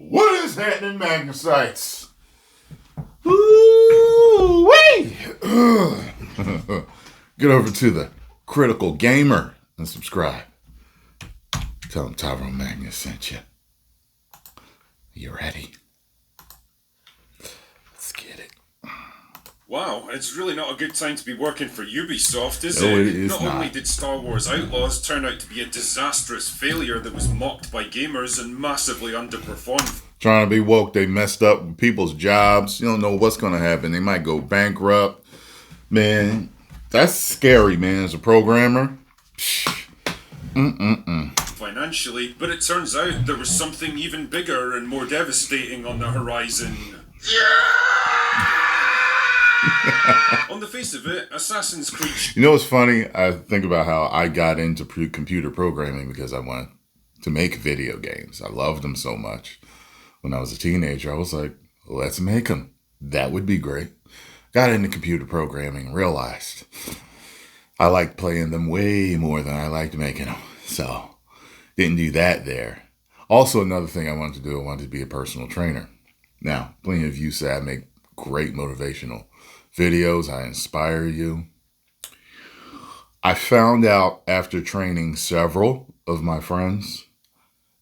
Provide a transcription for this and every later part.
What is happening, Magnusites? Woo-wee! Get over to the Critical Gamer and subscribe. Tell them Tyrone Magnus sent you. You ready? Let's get it. Wow, it's really not a good time to be working for Ubisoft, is No, it? it is Not not. only did Star Wars Outlaws turn out to be a disastrous failure that was mocked by gamers and massively underperformed. Trying to be woke, they messed up with people's jobs. You don't know what's going to happen. They might go bankrupt. Man, that's scary, man, as a programmer. Financially, but it turns out there was something even bigger and more devastating on the horizon. On the face of it, Assassin's Creed... You know what's funny? I think about how I got into computer programming because I wanted to make video games. I loved them so much. When I was a teenager, I was like, let's make them. That would be great. Got into computer programming and realized I liked playing them way more than I liked making them. So, didn't do that there. Also, another thing I wanted to do, I wanted to be a personal trainer. Now, plenty of you say I make great motivational videos. I inspire you. I found out after training several of my friends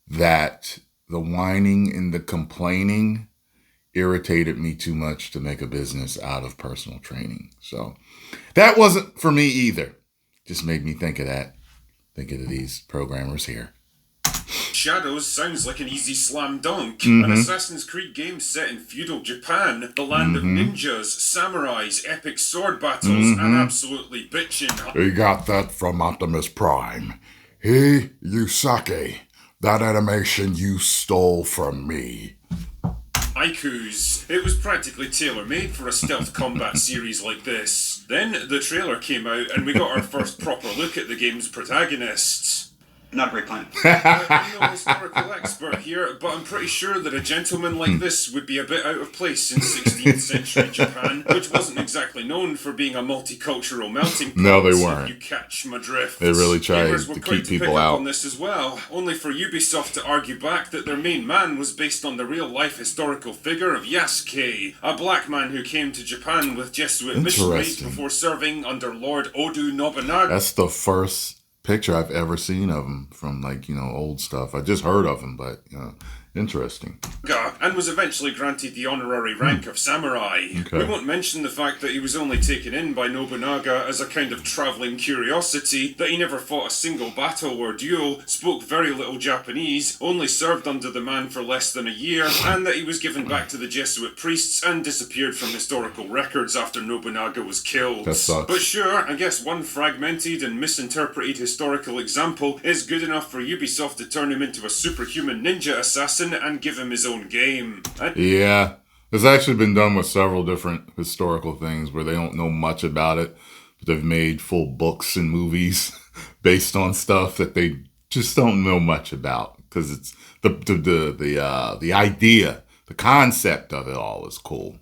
that the whining and the complaining irritated me too much to make a business out of personal training. So that wasn't for me either. Just made me think of that. Think of these programmers here. Shadows sounds like an easy slam dunk. An Assassin's Creed game set in feudal Japan, the land of ninjas, samurais, epic sword battles, and absolutely bitchin'. He got that from Optimus Prime. Hey, Yasuke, that animation you stole from me. Haikus. It was practically tailor-made for a stealth combat series like this. Then the trailer came out and we got our first proper look at the game's protagonists. Not a great plan. I'm no historical expert here, but I'm pretty sure that a gentleman like this would be a bit out of place in 16th century Japan, which wasn't exactly known for being a multicultural melting pot. No, they weren't. You catch my drift. They really tried Gamers were to quick keep to pick people up out. on this as well, only for Ubisoft to argue back that their main man was based on the real-life historical figure of Yasuke, a black man who came to Japan with Jesuit missionaries Interesting. before serving under Lord Odu Nobunaga. That's the first picture I've ever seen of him from, like, old stuff. I just heard of him, but, interesting. And was eventually granted the honorary rank of samurai. Okay. We won't mention the fact that he was only taken in by Nobunaga as a kind of travelling curiosity, that he never fought a single battle or duel, spoke very little Japanese, only served under the man for less than a year, and that he was given back to the Jesuit priests and disappeared from historical records after Nobunaga was killed. That sucks. But sure, I guess one fragmented and misinterpreted historical example is good enough for Ubisoft to turn him into a superhuman ninja assassin and give him his own game. Yeah. It's actually been done with several different historical things where they don't know much about it, but they've made full books and movies based on stuff that they just don't know much about, because it's the idea, the concept of it all is cool.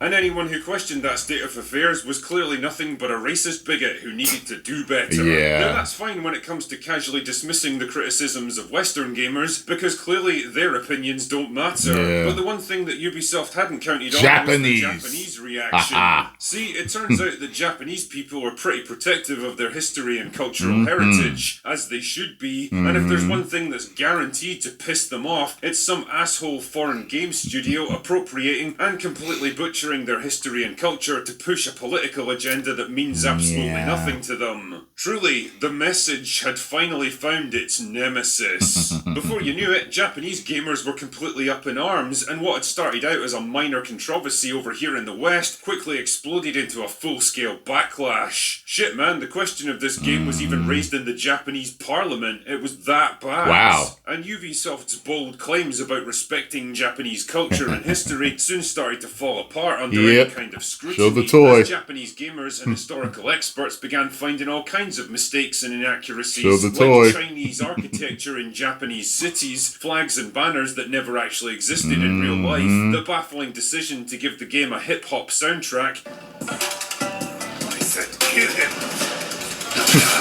And anyone who questioned that state of affairs was clearly nothing but a racist bigot who needed to do better. Yeah. Now that's fine when it comes to casually dismissing the criticisms of Western gamers, because clearly their opinions don't matter. Yeah. But the one thing that Ubisoft hadn't counted on Japanese. was the Japanese reaction. See, it turns out that Japanese people are pretty protective of their history and cultural heritage, as they should be, and if there's one thing that's guaranteed to piss them off, it's some asshole foreign game studio appropriating and completely butchering their history and culture to push a political agenda that means absolutely nothing to them. Truly, the message had finally found its nemesis. Before you knew it, Japanese gamers were completely up in arms, and what had started out as a minor controversy over here in the West quickly exploded into a full-scale backlash. Shit, man, the question of this game was even raised in the Japanese parliament. It was that bad. Wow. And Ubisoft's bold claims about respecting Japanese culture and history soon started to fall apart under any kind of scrutiny. Show the toy. As Japanese gamers and historical experts began finding all kinds of mistakes and inaccuracies, Show the like toy. Chinese architecture in Japanese cities, flags and banners that never actually existed in real life, the baffling decision to give the game a hip-hop soundtrack. I said kill him.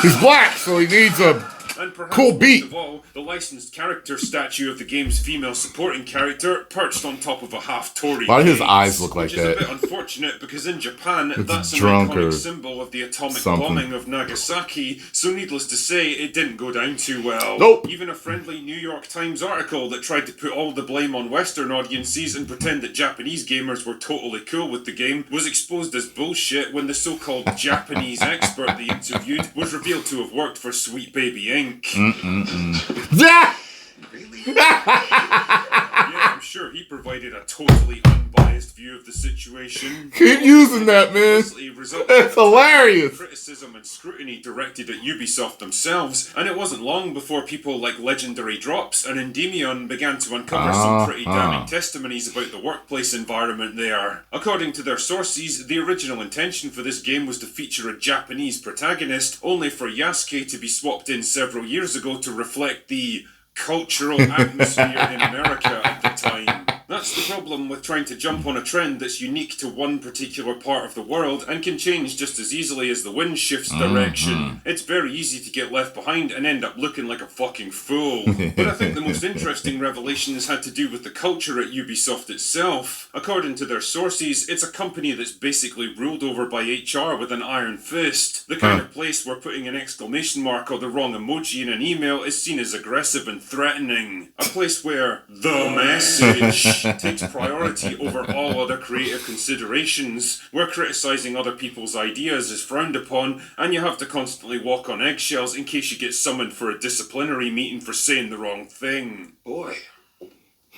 He's black, so he needs a And perhaps Cool most beat. of all, the licensed character statue of the game's female supporting character perched on top of a half-Tory Why do his gaze, eyes look like which is that? a bit unfortunate because in Japan, It's that's an drunk or iconic symbol of the atomic something. bombing of Nagasaki, so needless to say, it didn't go down too well. Nope. Even a friendly New York Times article that tried to put all the blame on Western audiences and pretend that Japanese gamers were totally cool with the game was exposed as bullshit when the so-called Japanese expert they interviewed was revealed to have worked for Sweet Baby Inc. Yeah! Yeah, I'm sure he provided a totally unbiased view of the situation. Keep using that, man. That's hilarious. Criticism and scrutiny directed at Ubisoft themselves, and it wasn't long before people like Legendary Drops and Endymion began to uncover some pretty damning testimonies about the workplace environment there. According to their sources, the original intention for this game was to feature a Japanese protagonist, only for Yasuke to be swapped in several years ago to reflect the cultural atmosphere in America at the time. That's the problem with trying to jump on a trend that's unique to one particular part of the world and can change just as easily as the wind shifts direction. It's very easy to get left behind and end up looking like a fucking fool. But I think the most interesting revelation has had to do with the culture at Ubisoft itself. According to their sources, it's a company that's basically ruled over by HR with an iron fist. The kind of place where putting an exclamation mark or the wrong emoji in an email is seen as aggressive and threatening. A place where the message takes priority over all other creative considerations, where criticizing other people's ideas is frowned upon, and you have to constantly walk on eggshells in case you get summoned for a disciplinary meeting for saying the wrong thing. Boy,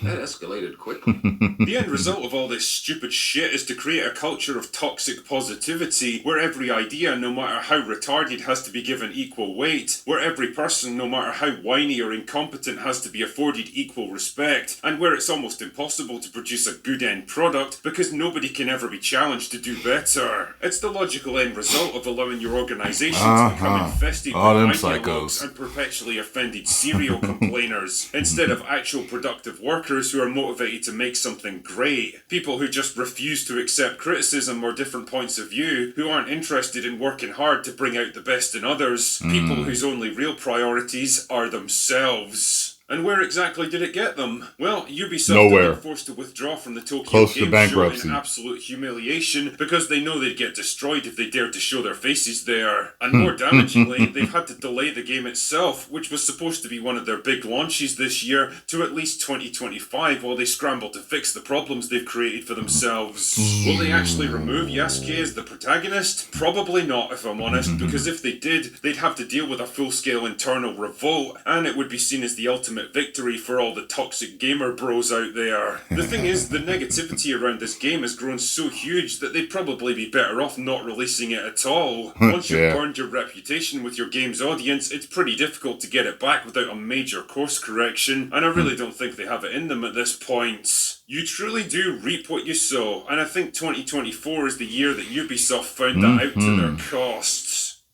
that escalated quickly. The end result of all this stupid shit is to create a culture of toxic positivity, where every idea, no matter how retarded, has to be given equal weight, where every person, no matter how whiny or incompetent, has to be afforded equal respect, and where it's almost impossible to produce a good end product because nobody can ever be challenged to do better. It's the logical end result of allowing your organisation to become infested with ideologues and perpetually offended serial complainers, instead of actual productive workers who are motivated to make something great. People who just refuse to accept criticism or different points of view, who aren't interested in working hard to bring out the best in others. People whose only real priorities are themselves. And where exactly did it get them? Well, Ubisoft have been forced to withdraw from the Tokyo Game Show in absolute humiliation because they know they'd get destroyed if they dared to show their faces there. And more damagingly, they've had to delay the game itself, which was supposed to be one of their big launches this year, to at least 2025 while they scramble to fix the problems they've created for themselves. Will they actually remove Yasuke as the protagonist? Probably not, if I'm honest, because if they did, they'd have to deal with a full-scale internal revolt, and it would be seen as the ultimate victory for all the toxic gamer bros out there. The thing is, the negativity around this game has grown so huge that they'd probably be better off not releasing it at all. Once you've burned your reputation with your game's audience, it's pretty difficult to get it back without a major course correction, and I really don't think they have it in them at this point. You truly do reap what you sow, and I think 2024 is the year that Ubisoft found that out to their costs.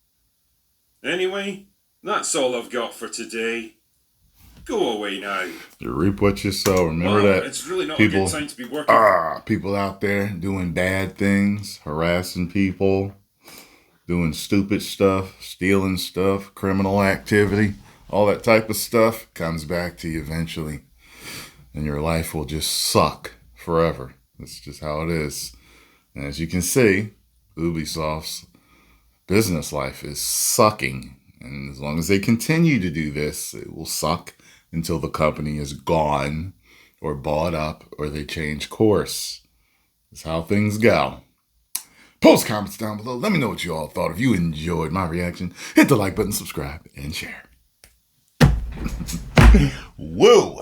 Anyway, that's all I've got for today. Go away now. You reap what you sow. Remember that. It's really not a good time to be working. People out there doing bad things, harassing people, doing stupid stuff, stealing stuff, criminal activity, all that type of stuff comes back to you eventually. And your life will just suck forever. That's just how it is. And as you can see, Ubisoft's business life is sucking. And as long as they continue to do this, it will suck until the company is gone or bought up or they change course. That's how things go. Post comments down below. Let me know what you all thought. If you enjoyed my reaction, hit the like button, subscribe, and share. Woo!